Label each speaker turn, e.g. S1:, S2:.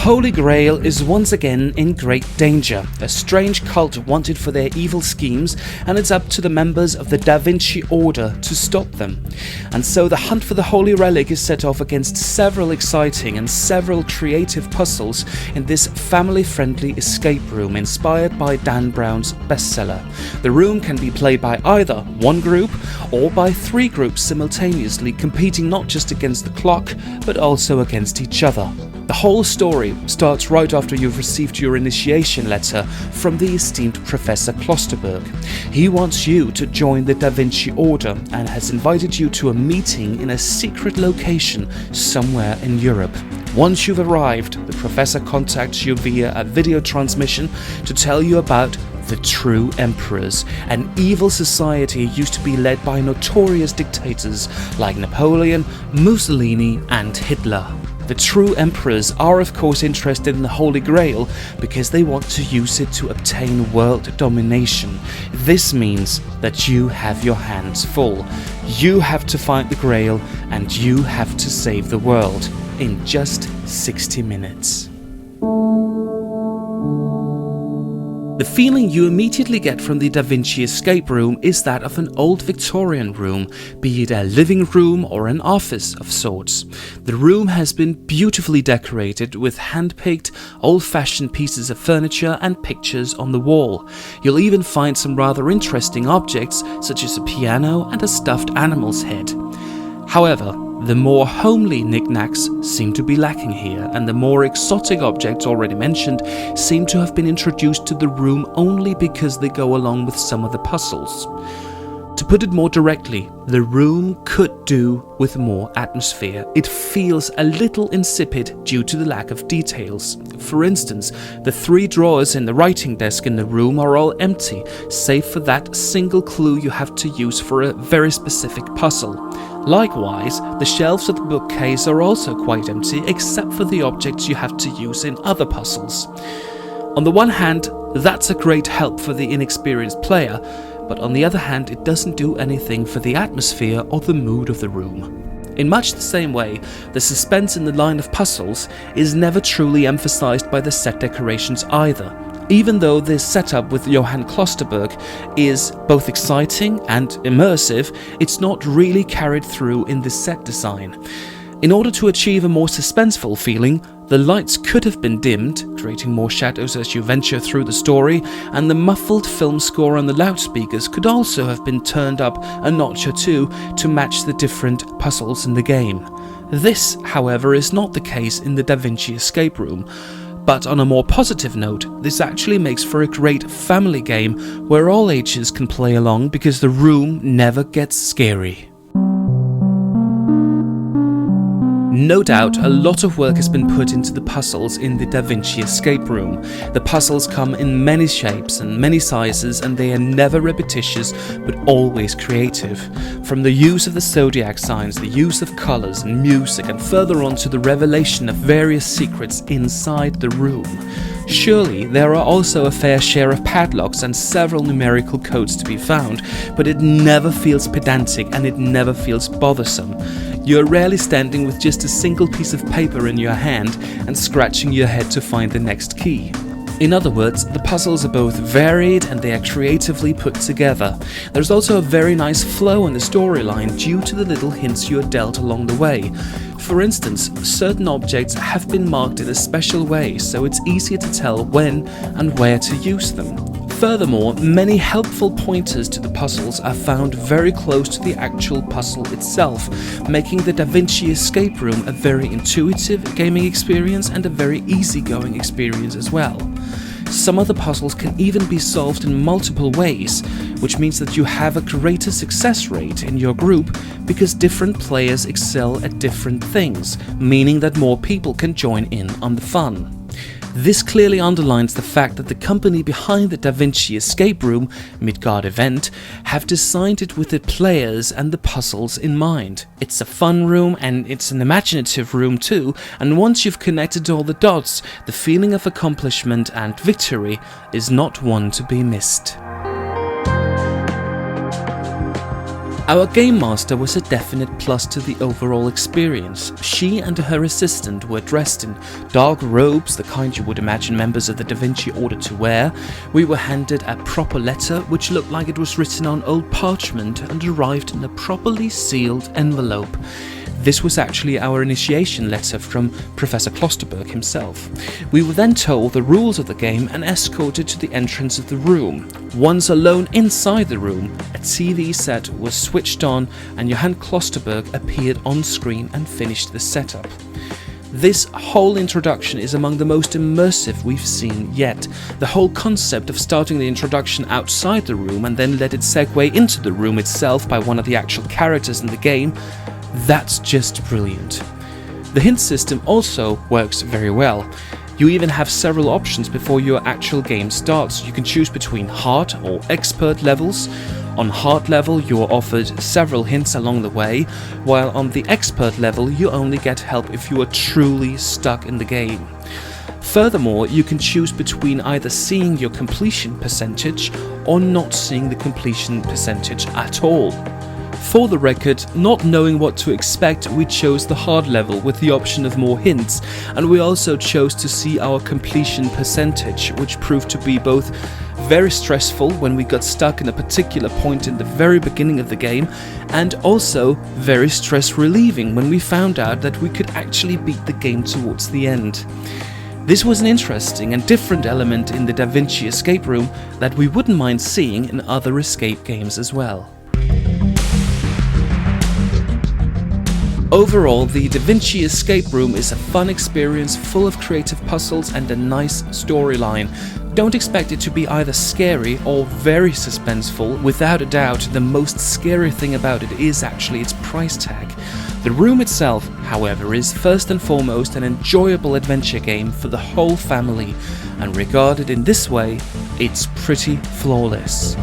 S1: Holy Grail is once again in great danger. A strange cult wanted for their evil schemes, and it's up to the members of the Da Vinci Order to stop them. And so the hunt for the Holy Relic is set off against several exciting and several creative puzzles in this family-friendly escape room inspired by Dan Brown's bestseller. The room can be played by either one group or by three groups simultaneously, competing not just against the clock, but also against each other. The whole story starts right after you've received your initiation letter from the esteemed Professor Klosterberg. He wants you to join the Da Vinci Order and has invited you to a meeting in a secret location somewhere in Europe. Once you've arrived, the professor contacts you via a video transmission to tell you about the True Emperors, an evil society used to be led by notorious dictators like Napoleon, Mussolini and Hitler. The True Emperors are of course interested in the Holy Grail because they want to use it to obtain world domination. This means that you have your hands full. You have to find the Grail and you have to save the world in just 60 minutes. The feeling you immediately get from the Da Vinci Escape Room is that of an old Victorian room, be it a living room or an office of sorts. The room has been beautifully decorated with hand-picked, old-fashioned pieces of furniture and pictures on the wall. You'll even find some rather interesting objects, such as a piano and a stuffed animal's head. However, the more homely knickknacks seem to be lacking here, and the more exotic objects already mentioned seem to have been introduced to the room only because they go along with some of the puzzles. To put it more directly, the room could do with more atmosphere. It feels a little insipid due to the lack of details. For instance, the 3 drawers in the writing desk in the room are all empty, save for that single clue you have to use for a very specific puzzle. Likewise, the shelves of the bookcase are also quite empty, except for the objects you have to use in other puzzles. On the one hand, that's a great help for the inexperienced player, but on the other hand, it doesn't do anything for the atmosphere or the mood of the room. In much the same way, the suspense in the line of puzzles is never truly emphasized by the set decorations either. Even though this setup with Johann Klosterberg is both exciting and immersive, it's not really carried through in the set design. In order to achieve a more suspenseful feeling, the lights could have been dimmed, creating more shadows as you venture through the story, and the muffled film score on the loudspeakers could also have been turned up a notch or two to match the different puzzles in the game. This, however, is not the case in the Da Vinci Escape Room. But on a more positive note, this actually makes for a great family game where all ages can play along because the room never gets scary. No doubt, a lot of work has been put into the puzzles in the Da Vinci Escape Room. The puzzles come in many shapes and many sizes, and they are never repetitious but always creative. From the use of the zodiac signs, the use of colors and music, and further on to the revelation of various secrets inside the room. Surely there are also a fair share of padlocks and several numerical codes to be found, but it never feels pedantic and it never feels bothersome. You're rarely standing with just a single piece of paper in your hand and scratching your head to find the next key. In other words, the puzzles are both varied and they are creatively put together. There's also a very nice flow in the storyline due to the little hints you are dealt along the way. For instance, certain objects have been marked in a special way, so it's easier to tell when and where to use them. Furthermore, many helpful pointers to the puzzles are found very close to the actual puzzle itself, making the Da Vinci Escape Room a very intuitive gaming experience and a very easygoing experience as well. Some of the puzzles can even be solved in multiple ways, which means that you have a greater success rate in your group because different players excel at different things, meaning that more people can join in on the fun. This clearly underlines the fact that the company behind the Da Vinci Escape Room, Midgaard Event, have designed it with the players and the puzzles in mind. It's a fun room and it's an imaginative room too, and once you've connected all the dots, the feeling of accomplishment and victory is not one to be missed. Our game master was a definite plus to the overall experience. She and her assistant were dressed in dark robes, the kind you would imagine members of the Da Vinci Order to wear. We were handed a proper letter which looked like it was written on old parchment and arrived in a properly sealed envelope. This was actually our initiation letter from Professor Klosterberg himself. We were then told the rules of the game and escorted to the entrance of the room. Once alone inside the room, a TV set was switched on and Johann Klosterberg appeared on screen and finished the setup. This whole introduction is among the most immersive we've seen yet. The whole concept of starting the introduction outside the room and then let it segue into the room itself by one of the actual characters in the game, that's just brilliant. The hint system also works very well. You even have several options before your actual game starts. You can choose between hard or expert levels. On hard level you are offered several hints along the way, while on the expert level you only get help if you are truly stuck in the game. Furthermore, you can choose between either seeing your completion percentage or not seeing the completion percentage at all. For the record, not knowing what to expect, we chose the hard level with the option of more hints, and we also chose to see our completion percentage, which proved to be both very stressful when we got stuck in a particular point in the very beginning of the game, and also very stress relieving when we found out that we could actually beat the game towards the end. This was an interesting and different element in the Da Vinci Escape Room that we wouldn't mind seeing in other escape games as well. Overall, the Da Vinci Escape Room is a fun experience full of creative puzzles and a nice storyline. Don't expect it to be either scary or very suspenseful. Without a doubt, the most scary thing about it is actually its price tag. The room itself, however, is first and foremost an enjoyable adventure game for the whole family, and regarded in this way, it's pretty flawless.